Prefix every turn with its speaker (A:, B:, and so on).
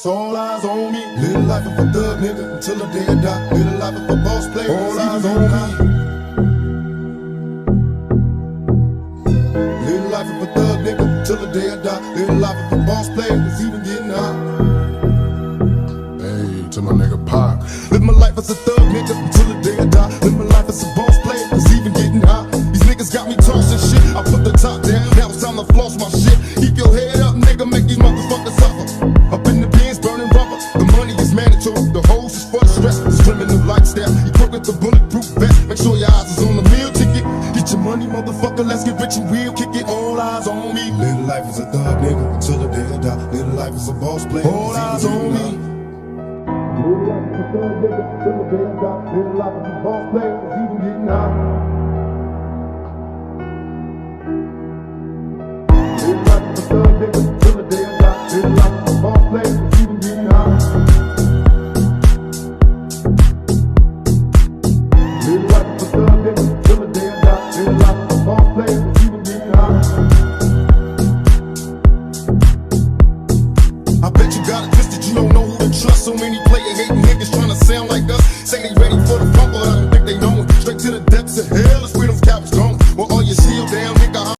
A: So all eyes on me. Live life of a thug nigga until the day I die. Live life of a boss player. All eyes on me. Live life of a thug nigga until the day I die. Live life of a boss player. It's even getting hot. Hey, to my nigga Pac. Live my life as a thug nigga until the day I die. Live my life as a boss player. It's even getting hot. These niggas got me tossing shit. I put the top down. Now it's time to floss my shit. Keep your head up, nigga. Make these motherfuckers suffer. Up in the bins, burning rubber. The money is mandatory. The hose is for the stress. It's criminal lifestyle. You crook with the bulletproof vest. Make sure your eyes is on the meal ticket. Get your money, motherfucker. Let's get rich and real. Kick it. All eyes on me. Live life as a thug nigga until the day I die. Live life as a boss player. All eyes on me. Live life as a thug nigga until the day I die. Live life as a boss player. It's even getting hot. Live life as a thug nigga until the day I die. Live life as a boss player. It's even getting hot. Live life as a thug nigga until the day I die. Live life as a boss player. It's even getting hot. I bet you got it twisted. You don't know who to trust. So many player hating niggas trying to sound like us. Say they